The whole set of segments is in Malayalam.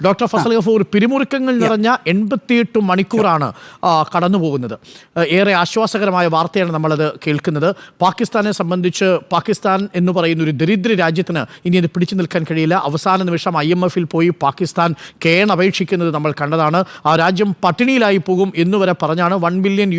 ഡോക്ടർ ഫസൽ ഗഫൂർ, പിരിമുറുക്കങ്ങൾ നിറഞ്ഞ 88 മണിക്കൂറാണ് കടന്നുപോകുന്നത്. ഏറെ ആശ്വാസകരമായ വാർത്തയാണ് നമ്മളത് കേൾക്കുന്നത്. പാകിസ്ഥാനെ സംബന്ധിച്ച് പാകിസ്ഥാൻ എന്ന് പറയുന്ന ഒരു ദരിദ്ര രാജ്യത്തിന് ഇനി അത് പിടിച്ചു നിൽക്കാൻ കഴിയില്ല. അവസാന നിമിഷം IMF-ൽ പോയി പാകിസ്ഥാൻ കേണപേക്ഷിക്കുന്നത് നമ്മൾ കണ്ടതാണ്. ആ രാജ്യം പട്ടിണിയിലായി പോകും എന്നുവരെ പറഞ്ഞാണ് $1 ബില്യൺ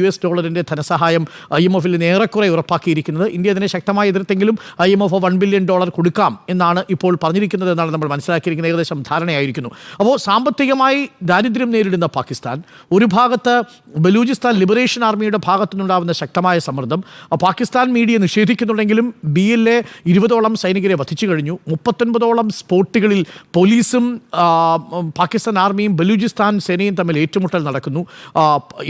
ധനസഹായം IMF-ൽ നിന്ന് ഏറെക്കുറെ ഉറപ്പാക്കിയിരിക്കുന്നത്. ഇന്ത്യ അതിനെ ശക്തമായി എതിർത്തെങ്കിലും IMF $1 ബില്യൺ കൊടുക്കാം എന്നാണ് ഇപ്പോൾ പറഞ്ഞിരിക്കുന്നത് എന്നാണ് നമ്മൾ മനസ്സിലാക്കിയിരിക്കുന്നത്. ഏകദേശം ധാരണയായിരിക്കുന്നു. അപ്പോൾ സാമ്പത്തികമായി ദാരിദ്ര്യം നേരിടുന്ന പാകിസ്ഥാൻ, ഒരു ഭാഗത്ത് ബലൂചിസ്ഥാൻ ലിബറേഷൻ ആർമിയുടെ ഭാഗത്തു നിന്നുണ്ടാകുന്ന ശക്തമായ സമ്മർദ്ദം, പാകിസ്ഥാൻ മീഡിയ നിഷേധിക്കുന്നുണ്ടെങ്കിലും BLA 20ഓളം സൈനികരെ വധിച്ചു കഴിഞ്ഞു. 39ഓളം സ്പോട്ടുകളിൽ പോലീസും പാകിസ്ഥാൻ ആർമിയും ബലൂചിസ്ഥാൻ സേനയും തമ്മിൽ ഏറ്റുമുട്ടൽ നടക്കുന്നു.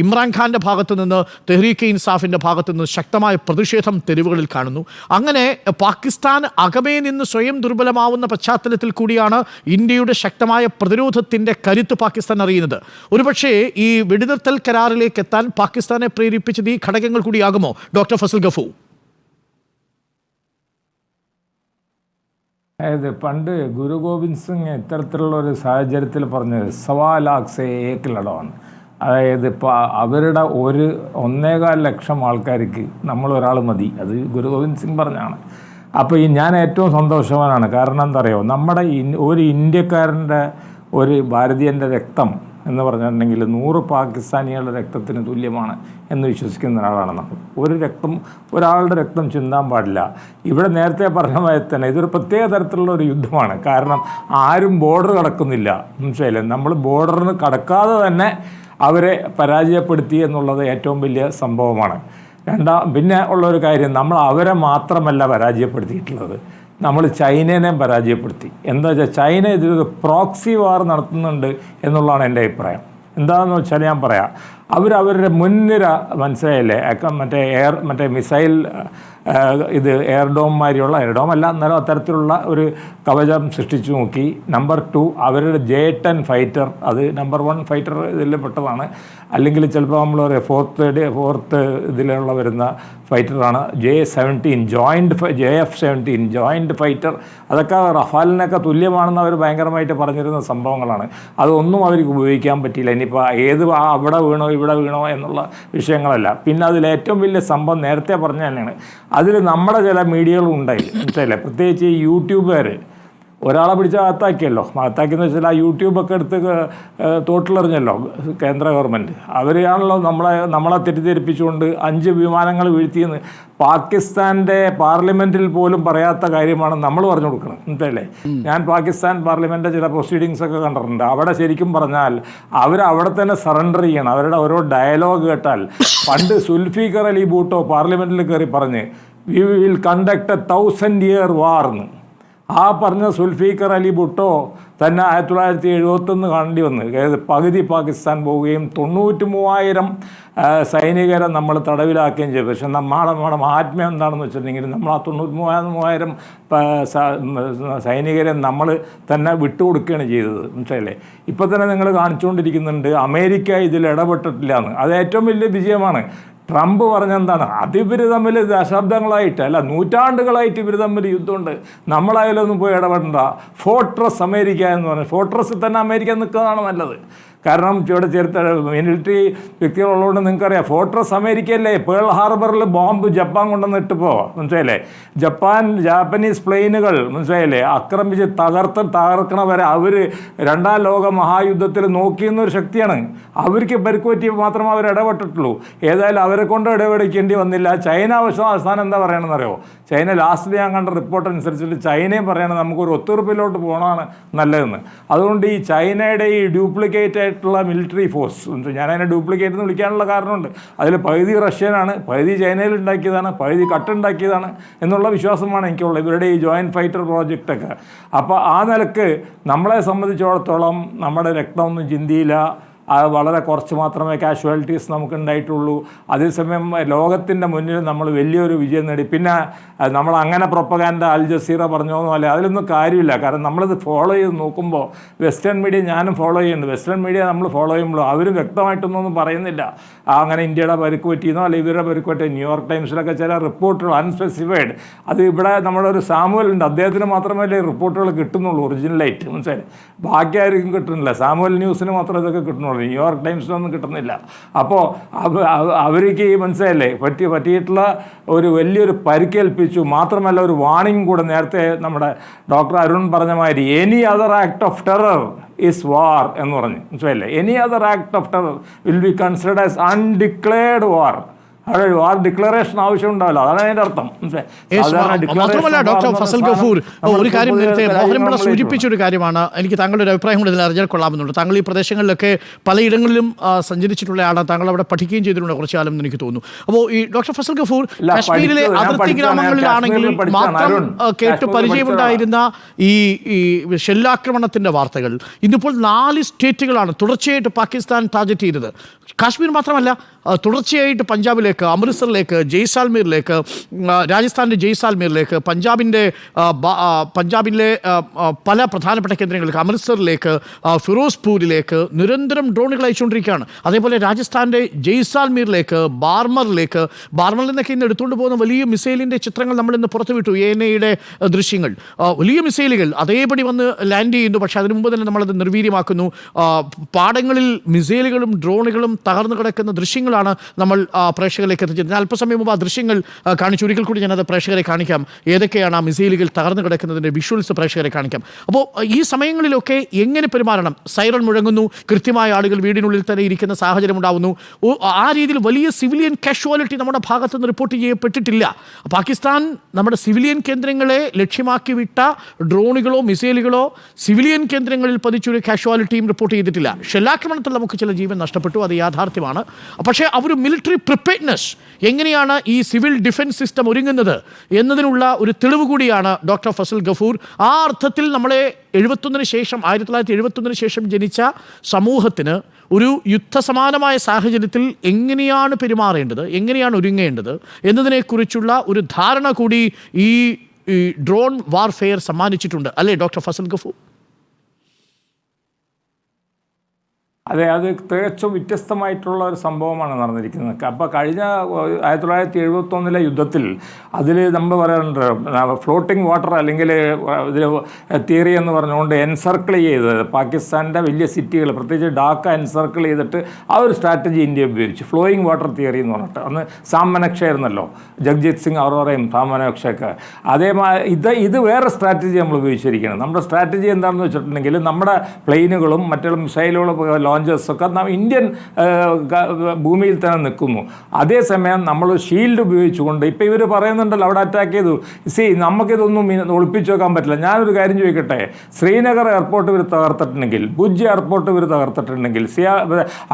ഇമ്രാൻഖാൻ്റെ ഭാഗത്തു നിന്ന്, തെഹ്രീക്ക് ഇൻസാഫിൻ്റെ ഭാഗത്തു നിന്ന് ശക്തമായ പ്രതിഷേധം തെരുവുകളിൽ കാണുന്നു. അങ്ങനെ പാകിസ്ഥാൻ അകമേ നിന്ന് സ്വയം ദുർബലമാവുന്ന പശ്ചാത്തലത്തിൽ കൂടിയാണ് ഇന്ത്യയുടെ ശക്തമായ പ്രതിരോധത്തിൻ്റെ കരുത്ത് പാകിസ്ഥാൻ അറിയുന്നത്. ഒരുപക്ഷേ ഈ വെടിനിർത്തൽ കരാറിലേക്ക് എത്താൻ പാകിസ്ഥാനെ പ്രേരിപ്പിച്ചത് ഈ ഘടകങ്ങൾ കൂടിയാകുമോ ഡോക്ടർ ഫസൽ ഗഫൂർ? അതായത് പണ്ട് ഗുരു ഗോവിന്ദ് സിംഗ് ഇത്തരത്തിലുള്ള ഒരു സാഹചര്യത്തിൽ പറഞ്ഞത് 1.25 लाख से 1 लड़ाണ്. അതായത് ഇപ്പോൾ അവരുടെ 1.25 ലക്ഷം ആൾക്കാർക്ക് നമ്മളൊരാൾ മതി. അത് ഗുരു ഗോവിന്ദ് സിംഗ് പറഞ്ഞാണ്. അപ്പോൾ ഞാൻ ഏറ്റവും സന്തോഷവാനാണ്. കാരണം എന്താ പറയുക, നമ്മുടെ ഒരു ഇന്ത്യക്കാരൻ്റെ ഒരു ഭാരതീയൻ്റെ രക്തം എന്ന് പറഞ്ഞിട്ടുണ്ടെങ്കിൽ 100 പാകിസ്ഥാനികളുടെ രക്തത്തിന് തുല്യമാണ് എന്ന് വിശ്വസിക്കുന്ന ഒരാളാണ് നമ്മൾ. ഒരാളുടെ രക്തം ചിന്താൻ പാടില്ല. ഇവിടെ നേരത്തെ പറഞ്ഞ മാതിരി തന്നെ ഇതൊരു പ്രത്യേക തരത്തിലുള്ള ഒരു യുദ്ധമാണ്. കാരണം ആരും ബോർഡർ കടക്കുന്നില്ല. മനസ്സിലായില്ലേ? നമ്മൾ ബോർഡറിന് കടക്കാതെ തന്നെ അവരെ പരാജയപ്പെടുത്തി എന്നുള്ളത് ഏറ്റവും വലിയ സംഭവമാണ്. പിന്നെ ഉള്ളൊരു കാര്യം, നമ്മൾ അവരെ മാത്രമല്ല പരാജയപ്പെടുത്തിയിട്ടുള്ളത്, നമ്മൾ ചൈനേനെ പരാജയപ്പെടുത്തി. എന്താ വെച്ചാൽ ചൈന ഇതിലൊരു പ്രോക്സി വാർ നടത്തുന്നുണ്ട് എന്നുള്ളതാണ് എൻ്റെ അഭിപ്രായം. എന്താണെന്ന് വെച്ചാൽ ഞാൻ പറയാം, അവരുടെ മുൻനിര മനസ്സിലായില്ലേ, മറ്റേ മിസൈൽ എയർഡോം അല്ല, എന്നാലും അത്തരത്തിലുള്ള ഒരു കവചം സൃഷ്ടിച്ചു നോക്കി. നമ്പർ 2 അവരുടെ J-10 ഫൈറ്റർ, അത് നമ്പർ 1 ഫൈറ്റർ ഇതിൽ പെട്ടതാണ്. അല്ലെങ്കിൽ ചിലപ്പോൾ നമ്മൾ ഫോർത്ത് ഇതിലുള്ള വരുന്ന ഫൈറ്ററാണ് J-17 JF-17 ജോയിൻറ്റ് ഫൈറ്റർ. അതൊക്കെ റഫാലിനൊക്കെ തുല്യമാണെന്ന് അവർ ഭയങ്കരമായിട്ട് പറഞ്ഞിരുന്ന സംഭവങ്ങളാണ്. അതൊന്നും അവർക്ക് ഉപയോഗിക്കാൻ പറ്റിയില്ല. ഇനിയിപ്പോൾ അവിടെ വീണോ ഇവിടെ വീണോ എന്നുള്ള വിഷയങ്ങളല്ല. പിന്നെ അതിലേറ്റവും വലിയ സംഭവം നേരത്തെ പറഞ്ഞ തന്നെയാണ്, അതിൽ നമ്മുടെ ചില മീഡിയകളും ഉണ്ടായി. മനസ്സിലായില്ലേ? പ്രത്യേകിച്ച് ഈ യൂട്യൂബുകാർ ഒരാളെ പിടിച്ച് അകത്താക്കിയല്ലോ. അകത്താക്കിയെന്ന് വെച്ചാൽ ആ യൂട്യൂബൊക്കെ എടുത്ത് തോട്ടിലെറിഞ്ഞല്ലോ കേന്ദ്ര ഗവൺമെൻറ്. അവരാണല്ലോ നമ്മളെ തെറ്റിദ്ധരിപ്പിച്ചുകൊണ്ട് 5 വിമാനങ്ങൾ വീഴ്ത്തിയെന്ന് പാകിസ്ഥാൻ്റെ പാർലമെൻറ്റിൽ പോലും പറയാത്ത കാര്യമാണ് നമ്മൾ പറഞ്ഞു കൊടുക്കുന്നത്. മനസ്സിലല്ലേ? ഞാൻ പാകിസ്ഥാൻ പാർലമെൻറ്റിൻ്റെ ചില പ്രൊസീഡിങ്സൊക്കെ കണ്ടിട്ടുണ്ട്. അവിടെ ശരിക്കും പറഞ്ഞാൽ അവിടെ തന്നെ സറണ്ടർ ചെയ്യണം. അവരുടെ ഓരോ ഡയലോഗ് കേട്ടാൽ, പണ്ട് സുൽഫിക്കർ അലി ഭൂട്ടോ പാർലമെൻറ്റിൽ കയറി പറഞ്ഞ് we will conduct 1000-year war എന്ന്. ആ പറഞ്ഞ സുൽഫിക്കർ അലി ഭുട്ടോ തന്നെ 1971 കാണേണ്ടി വന്നു. അതായത് പകുതി പാകിസ്ഥാൻ പോവുകയും 93,000 സൈനികരെ നമ്മൾ തടവിലാക്കുകയും ചെയ്തു. പക്ഷെ നമ്മുടെ മഹാത്മ്യം എന്താണെന്ന് വെച്ചിട്ടുണ്ടെങ്കിൽ, നമ്മൾ ആ 93,000 സൈനികരെ നമ്മൾ തന്നെ വിട്ടുകൊടുക്കുകയാണ് ചെയ്തത്. മനസ്സിലല്ലേ? ഇപ്പോൾ തന്നെ നിങ്ങൾ കാണിച്ചുകൊണ്ടിരിക്കുന്നുണ്ട് അമേരിക്ക ഇതിൽ ഇടപെട്ടിട്ടില്ല എന്ന്. അത് ഏറ്റവും വലിയ വിജയമാണ്. ട്രംപ് പറഞ്ഞെന്താണ്, അതിവർ തമ്മിൽ ദശാബ്ദങ്ങളായിട്ട് അല്ല നൂറ്റാണ്ടുകളായിട്ട് ഇവർ തമ്മിൽ യുദ്ധമുണ്ട്, നമ്മളായാലൊന്നും പോയി ഇടപെടണ്ട. ഫോർട്രസ് അമേരിക്ക എന്ന് പറഞ്ഞു. ഫോർട്രസിൽ തന്നെ അമേരിക്ക നിൽക്കുന്നതാണ് നല്ലത്. കാരണം ഇവിടെ മിലിറ്ററി വ്യക്തികളുള്ളതുകൊണ്ട് നിങ്ങൾക്കറിയാം, ഫോർട്രസ് അമേരിക്കയല്ലേ. പേൾ ഹാർബറിൽ ബോംബ് ജപ്പാൻ കൊണ്ടുവന്നിട്ടിപ്പോൾ മനസ്സിലായില്ലേ, ജാപ്പനീസ് പ്ലെയിനുകൾ മനസ്സിലായില്ലേ ആക്രമിച്ച് തകർക്കണ വരെ അവർ 2ാം ലോക മഹായുദ്ധത്തിൽ നോക്കിയെന്നൊരു ശക്തിയാണ്. അവർക്ക് പരിക്കുപറ്റി മാത്രമേ അവർ ഇടപെട്ടിട്ടുള്ളൂ. ഏതായാലും അവരെ കൊണ്ട് ഇടപെടിക്കേണ്ടി വന്നില്ല. ചൈന അവസാനം എന്താ പറയണമെന്നറിയോ? ചൈന ലാസ്റ്റ് ഞാൻ കണ്ട റിപ്പോർട്ട് അനുസരിച്ചിട്ട് ചൈനയും പറയണത് നമുക്കൊരു ഒത്തുതീർപ്പിലോട്ട് പോകണമാണ് നല്ലതെന്ന്. അതുകൊണ്ട് ഈ ചൈനയുടെ ഈ ഡ്യൂപ്ലിക്കേറ്റ് ആയിട്ടുള്ള മിലിറ്ററി ഫോഴ്സ്, ഞാനതിനെ ഡ്യൂപ്ലിക്കേറ്റ് എന്ന് വിളിക്കാനുള്ള കാരണമുണ്ട്. അതിൽ പകുതി റഷ്യനാണ്, പകുതി ചൈനയിൽ ഉണ്ടാക്കിയതാണ്, പകുതി കട്ടുണ്ടാക്കിയതാണ് എന്നുള്ള വിശ്വാസമാണ് എനിക്കുള്ളത്, ഇവരുടെ ഈ ജോയിൻറ്റ് ഫൈറ്റർ പ്രോജക്റ്റൊക്കെ. അപ്പോൾ ആ നിലക്ക് നമ്മളെ സംബന്ധിച്ചിടത്തോളം നമ്മുടെ രക്തമൊന്നും ചിന്തിയില്ല. വളരെ കുറച്ച് മാത്രമേ കാഷ്വാലിറ്റീസ് നമുക്ക് ഉണ്ടായിട്ടുള്ളൂ. അതേസമയം ലോകത്തിൻ്റെ മുന്നിൽ നമ്മൾ വലിയൊരു വിജയം നേടി. പിന്നെ നമ്മൾ അങ്ങനെ പ്രൊപ്പഗാൻഡ അൽ ജസീറ പറഞ്ഞോന്നും അല്ലേ, അതിലൊന്നും കാര്യമില്ല. കാരണം നമ്മളിത് ഫോളോ ചെയ്ത് നോക്കുമ്പോൾ വെസ്റ്റേൺ മീഡിയ ഞാനും ഫോളോ ചെയ്യുന്നുണ്ട്. വെസ്റ്റേൺ മീഡിയ നമ്മൾ ഫോളോ ചെയ്യുമ്പോൾ അവർ വ്യക്തമായിട്ടൊന്നും പറയുന്നില്ല അങ്ങനെ ഇന്ത്യയുടെ പരിക്ക് പറ്റിയെന്നോ അല്ലെങ്കിൽ ഇവരുടെ പരിക്ക് പറ്റിയ. ന്യൂയോർക്ക് ടൈംസിലൊക്കെ ചില റിപ്പോർട്ടുകൾ അൺസ്പെസിഫൈഡ്, അത് ഇവിടെ നമ്മളൊരു സാമുവൽ ഉണ്ട്, അദ്ദേഹത്തിന് മാത്രമല്ലേ റിപ്പോർട്ടുകൾ കിട്ടുന്നുള്ളൂ ഒറിജിനലായിട്ട്, മനസ്സിലായി. ബാക്കി ആർക്കും കിട്ടുന്നില്ല. സാമുവൽ ന്യൂസിന് മാത്രമേ ഇതൊക്കെ കിട്ടുന്നുള്ളൂ, ന്യൂയോർക്ക് ടൈംസിനൊന്നും കിട്ടുന്നില്ല. അപ്പോൾ അവർക്ക് മനസ്സിലായില്ലേ പറ്റിയിട്ടുള്ള ഒരു വലിയൊരു പരിക്കേൽപ്പിച്ചു. മാത്രമല്ല ഒരു വാണിംഗ് കൂടെ നേരത്തെ നമ്മുടെ ഡോക്ടർ അരുൺ പറഞ്ഞ മാതിരി any other act of terror is war എന്ന് പറഞ്ഞു, മനസ്സിലായില്ലേ. Any other act of terror will be considered as undeclared war. അവിടെ വാർ ഡിക്ലറേഷൻ ആവശ്യം ഉണ്ടാവില്ല, അതാണ് അതിൻ്റെ അർത്ഥം. മാത്രമല്ല ഡോക്ടർ ഫസൽ ഗഫൂർ, ഒരു കാര്യം നേരത്തെ മോഹൻപിള്ള സൂചിപ്പിച്ചൊരു കാര്യമാണ്, എനിക്ക് താങ്കളുടെ ഒരു അഭിപ്രായം കൂടി ഇതിൽ അറിഞ്ഞാൽ കൊള്ളാമെന്നുണ്ട്. താങ്കൾ ഈ പ്രദേശങ്ങളിലൊക്കെ പലയിടങ്ങളിലും സഞ്ചരിച്ചിട്ടുള്ള ആളാണ്, താങ്കൾ അവിടെ പഠിക്കുകയും ചെയ്തിട്ടുണ്ട് കുറച്ചു കാലം എന്ന് എനിക്ക് തോന്നുന്നു. അപ്പോൾ ഈ ഡോക്ടർ ഫസൽ ഗഫൂർ കാശ്മീരിലെ അതിർത്തി ഗ്രാമങ്ങളിലാണെങ്കിലും മാത്രം കേട്ട് പരിചയമുണ്ടായിരുന്ന ഈ ഷെല്ലാക്രമണത്തിൻ്റെ വാർത്തകൾ ഇന്നിപ്പോൾ 4 സ്റ്റേറ്റുകളാണ് തുടർച്ചയായിട്ട് പാകിസ്ഥാൻ ടാർഗറ്റ് ചെയ്തത്. കാശ്മീർ മാത്രമല്ല, തുടർച്ചയായിട്ട് പഞ്ചാബിലേക്ക്, അമൃത്സറിലേക്ക്, ജയ്സാൽമീറിലേക്ക്, രാജസ്ഥാൻ്റെ ജയ്സാൽമീറിലേക്ക്, പഞ്ചാബിലെ പല പ്രധാനപ്പെട്ട കേന്ദ്രങ്ങളിലേക്ക്, അമൃത്സറിലേക്ക്, ഫിറോസ്പൂരിലേക്ക് നിരന്തരം ഡ്രോണുകൾ അയച്ചുകൊണ്ടിരിക്കുകയാണ്. അതേപോലെ രാജസ്ഥാൻ്റെ ജയ്സാൽമീറിലേക്ക്, ബാർമറിൽ നിന്നൊക്കെ ഇന്ന് എടുത്തുകൊണ്ട് പോകുന്ന വലിയ മിസൈലിൻ്റെ ചിത്രങ്ങൾ നമ്മളിന്ന് പുറത്തുവിട്ടു, ANAയുടെ ദൃശ്യങ്ങൾ. വലിയ മിസൈലുകൾ അതേപടി വന്ന് ലാൻഡ് ചെയ്യുന്നു, പക്ഷേ അതിനു മുമ്പ് തന്നെ നമ്മളത് നിർവീര്യമാക്കുന്നു. പാടങ്ങളിൽ മിസൈലുകളും ഡ്രോണുകളും തകർന്നു കിടക്കുന്ന ദൃശ്യങ്ങളാണ് നമ്മൾ പ്രേക്ഷകരിലേക്ക് എത്തിച്ചത്. അല്പസമയം മുമ്പ് ആ ദൃശ്യങ്ങൾ കാണിച്ചു, ഒരിക്കൽ കൂടി ഞാനത് പ്രേക്ഷകരെ കാണിക്കാം. ഏതൊക്കെയാണ് ആ മിസൈലുകൾ തകർന്നു കിടക്കുന്നതിൻ്റെ വിഷ്വൽസ് പ്രേക്ഷകരെ കാണിക്കാം. അപ്പോൾ ഈ സമയങ്ങളിലൊക്കെ എങ്ങനെ പെരുമാറണം? സൈറൺ മുഴങ്ങുന്നു, കൃത്യമായ ആളുകൾ വീടിനുള്ളിൽ തന്നെ ഇരിക്കുന്ന സാഹചര്യം ഉണ്ടാവുന്നു. ആ രീതിയിൽ വലിയ സിവിലിയൻ കാഷ്വാലിറ്റി നമ്മുടെ ഭാഗത്തുനിന്ന് റിപ്പോർട്ട് ചെയ്യപ്പെട്ടിട്ടില്ല. പാകിസ്ഥാൻ നമ്മുടെ സിവിലിയൻ കേന്ദ്രങ്ങളെ ലക്ഷ്യമാക്കി വിട്ട ഡ്രോണുകളോ മിസൈലുകളോ സിവിലിയൻ കേന്ദ്രങ്ങളിൽ പതിച്ചൊരു കാഷ്വാലിറ്റിയും റിപ്പോർട്ട് ചെയ്തിട്ടില്ല. ഷെല്ലാക്രമണത്തിൽ നമുക്ക് ചില ജീവൻ നഷ്ടപ്പെട്ടു, അത് യാഥാർത്ഥ്യമാണ്. പക്ഷേ ഒരു മിലിറ്ററി പ്രിപ്പയർഡ്നെസ്, എങ്ങനെയാണ് ഈ സിവിൽ ഡിഫൻസ് സിസ്റ്റം ഒരുങ്ങുന്നത് എന്നതിനുള്ള ഒരു തെളിവ് കൂടിയാണ് ഡോക്ടർ ഫസൽ ഗഫൂർ. ആ അർത്ഥത്തിൽ നമ്മളെ 1971 ശേഷം ജനിച്ച സമൂഹത്തിന് ഒരു യുദ്ധസമാനമായ സാഹചര്യത്തിൽ എങ്ങനെയാണ് പെരുമാറേണ്ടത്, എങ്ങനെയാണ് ഒരുങ്ങേണ്ടത് എന്നതിനെക്കുറിച്ചുള്ള ഒരു ധാരണ കൂടി ഈ ഡ്രോൺ വാർഫെയർ സമ്മാനിച്ചിട്ടുണ്ട്, അല്ലേ ഡോക്ടർ ഫസൽ ഗഫൂർ? അതെ, അത് തികച്ചും വ്യത്യസ്തമായിട്ടുള്ള ഒരു സംഭവമാണ് നടന്നിരിക്കുന്നത്. അപ്പോൾ കഴിഞ്ഞ 1971 യുദ്ധത്തിൽ അതിൽ നമ്മൾ പറയാറുണ്ട് ഫ്ലോട്ടിംഗ് വാട്ടർ അല്ലെങ്കിൽ ഇതിൽ തിയറി എന്ന് പറഞ്ഞുകൊണ്ട് എൻസർക്കിൾ ചെയ്ത് പാകിസ്ഥാൻ്റെ വലിയ സിറ്റികൾ പ്രത്യേകിച്ച് ഡാക്ക എൻസർക്കിൾ ചെയ്തിട്ട് ആ ഒരു സ്ട്രാറ്റജി ഇന്ത്യ ഉപയോഗിച്ചു. ഫ്ലോയിങ് വാട്ടർ തിയറി എന്ന് പറഞ്ഞിട്ട് അന്ന് സാം മനക്ഷ ആയിരുന്നല്ലോ, ജഗ്ജിത് സിംഗ് അറോറയും സാം മനക്ഷയൊക്കെ. അതേമാതിരി ഇത് വേറെ സ്ട്രാറ്റജി നമ്മൾ ഉപയോഗിച്ചിരിക്കുകയാണ്. നമ്മുടെ സ്ട്രാറ്റജി എന്താണെന്ന് വെച്ചിട്ടുണ്ടെങ്കിൽ നമ്മുടെ പ്ലെയിനുകളും മറ്റുള്ള മിസൈലുകളും ലോഞ്ചേഴ്സൊക്കെ ഇന്ത്യൻ ഭൂമിയിൽ തന്നെ നിൽക്കുന്നു. അതേസമയം നമ്മൾ ഷീൽഡ് ഉപയോഗിച്ചുകൊണ്ട് ഇപ്പോൾ ഇവർ പറയുന്നുണ്ടല്ലോ അവിടെ അറ്റാക്ക് ചെയ്തു. നമുക്കിതൊന്നും ഒളിപ്പിച്ചു വെക്കാൻ പറ്റില്ല. ഞാനൊരു കാര്യം ചോദിക്കട്ടെ, ശ്രീനഗർ എയർപോർട്ട് ഇവർ തകർത്തിട്ടുണ്ടെങ്കിൽ, ഭുജ് എയർപോർട്ട് ഇവർ തകർത്തിട്ടുണ്ടെങ്കിൽ,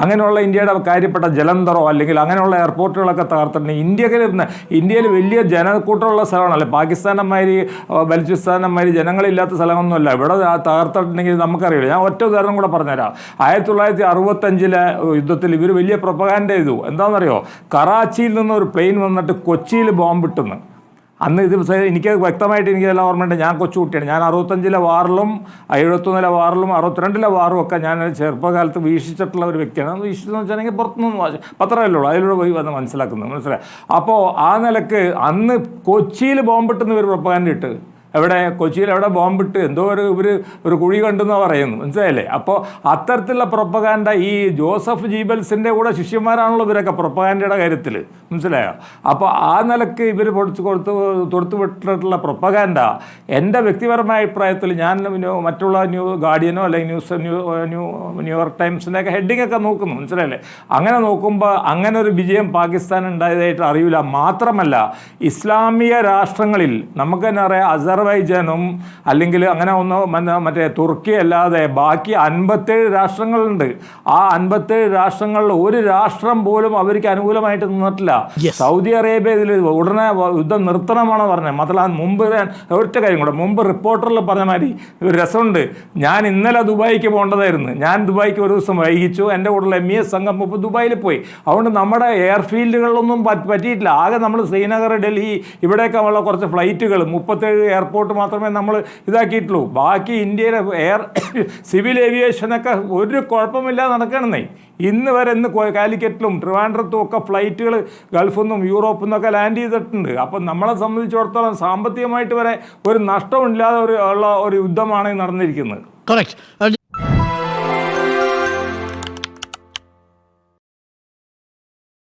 അങ്ങനെയുള്ള ഇന്ത്യയുടെ കാര്യപ്പെട്ട ജലന്ധറോ അല്ലെങ്കിൽ അങ്ങനെയുള്ള എയർപോർട്ടുകളൊക്കെ തകർത്തിട്ടുണ്ടെങ്കിൽ ഇന്ത്യയിൽ വലിയ ജനക്കൂട്ടമുള്ള സ്ഥലമാണല്ലേ. പാകിസ്ഥാനന്മാരി ബലൂചിസ്ഥാനന്മാരി ജനങ്ങളില്ലാത്ത സ്ഥലമൊന്നുമല്ല. ഇവിടെ തകർത്തിട്ടുണ്ടെങ്കിൽ നമുക്കറിയില്ല. ഞാൻ ഒറ്റ ഉദാഹരണം കൂടെ പറഞ്ഞുതരാം. 1965 യുദ്ധത്തിൽ ഇവർ വലിയ പ്രൊപ്പഗാൻഡ ചെയ്തു. എന്താണെന്നറിയോ? കറാച്ചിയിൽ നിന്ന് ഒരു പ്ലെയിൻ വന്നിട്ട് കൊച്ചിയിൽ ബോംബിട്ടെന്ന്. അന്ന് ഇത് എനിക്ക് വ്യക്തമായിട്ട് എനിക്കെല്ലാം ഓർമ്മയുണ്ട്. ഞാൻ കൊച്ചുകുട്ടിയാണ്. ഞാൻ 65 വാറിലും 71 വാറിലും 62 വാറും ഒക്കെ ഞാൻ ചെറുപ്പകാലത്ത് വീക്ഷിച്ചിട്ടുള്ള ഒരു വ്യക്തിയാണ്. അത് വീക്ഷിച്ചെന്ന് വെച്ചിട്ടുണ്ടെങ്കിൽ പുറത്തുനിന്ന് പത്രമല്ലേ ഉള്ളൂ, അതിലൂടെ പോയി വന്ന് മനസ്സിലാക്കുന്നത്, മനസ്സിലായി. അപ്പോൾ ആ നിലക്ക് അന്ന് കൊച്ചിയിൽ ബോംബിട്ടെന്ന് ഇവർ പ്രൊപ്പഗാൻഡ ഇട്ട്, എവിടെ കൊച്ചിയിൽ എവിടെ ബോംബിട്ട് എന്തോ ഒരു കുഴി കണ്ടെന്ന് പറയുന്നു, മനസ്സിലായില്ലേ? അപ്പോൾ അത്തരത്തിലുള്ള പ്രൊപ്പഗാൻഡ ഈ ജോസഫ് ജീബൽസിൻ്റെ കൂടെ ശിഷ്യന്മാരാണല്ലോ ഇവരൊക്കെ പ്രൊപ്പഗാൻഡയുടെ കാര്യത്തിൽ, മനസ്സിലായോ? അപ്പോൾ ആ നിലക്ക് ഇവർ തൊടുത്തുവിട്ടിട്ടുള്ള പ്രൊപ്പഗാൻഡ എൻ്റെ വ്യക്തിപരമായ അഭിപ്രായത്തിൽ ഞാൻ മറ്റുള്ള ഗാർഡിയനോ അല്ലെങ്കിൽ ന്യൂയോർക്ക് ടൈംസിൻ്റെയൊക്കെ ഹെഡിങ്ങൊക്കെ നോക്കുന്നു, മനസ്സിലായില്ലേ? അങ്ങനെ നോക്കുമ്പോൾ അങ്ങനെ ഒരു വിജയം പാകിസ്ഥാൻ ഉണ്ടായതായിട്ട് അറിയില്ല. മാത്രമല്ല ഇസ്ലാമിക രാഷ്ട്രങ്ങളിൽ നമുക്ക് തന്നെ അറിയാം, അസർബൈജാനും അല്ലെങ്കിൽ അങ്ങനെ മറ്റേ തുർക്കി അല്ലാതെ ബാക്കി 57 രാഷ്ട്രങ്ങളുണ്ട്. ആ 57 രാഷ്ട്രങ്ങളിൽ ഒരു രാഷ്ട്രം പോലും അവർക്ക് അനുകൂലമായിട്ട് നിന്നിട്ടില്ല. സൗദി അറേബ്യ ഇതിൽ ഉടനെ യുദ്ധം നിർത്തണമാണ് പറഞ്ഞത്. മാത്രമല്ല മുമ്പ് ഒറ്റ കാര്യം കൂടെ, മുമ്പ് റിപ്പോർട്ടറിൽ പറഞ്ഞ മാതിരി ഒരു രസമുണ്ട്. ഞാൻ ഇന്നലെ ദുബായിക്ക് പോകേണ്ടതായിരുന്നു. ഞാൻ ദുബായിക്ക് ഒരു ദിവസം വൈകിച്ചു. എൻ്റെ കൂടെ MES സംഘം ഇപ്പോൾ ദുബായിൽ പോയി. അതുകൊണ്ട് നമ്മുടെ എയർഫീൽഡുകളിലൊന്നും പറ്റിയിട്ടില്ല. ആകെ നമ്മൾ ശ്രീനഗർ, ഡൽഹി ഇവിടെയൊക്കെ ഉള്ള കുറച്ച് ഫ്ലൈറ്റുകൾ 37 എയർപോർട്ട് മാത്രമേ നമ്മൾ ഇതാക്കിയിട്ടുള്ളൂ. ബാക്കി ഇന്ത്യയിലെ സിവിൽ ഏവിയേഷനൊക്കെ ഒരു കുഴപ്പമില്ലാതെ നടക്കണമെന്നേ. ഇന്ന് വരെ കാലിക്കറ്റിലും ട്രിവാൻഡ്രത്തും ഒക്കെ ഫ്ലൈറ്റുകൾ ഗൾഫിൽ നിന്നും യൂറോപ്പിൽ നിന്നൊക്കെ ലാൻഡ് ചെയ്തിട്ടുണ്ട്. അപ്പം നമ്മളെ സംബന്ധിച്ചിടത്തോളം സാമ്പത്തികമായിട്ട് വരെ ഒരു നഷ്ടമില്ലാതെ ഉള്ള ഒരു യുദ്ധമാണ് നടന്നിരിക്കുന്നത്. കറക്റ്റ്.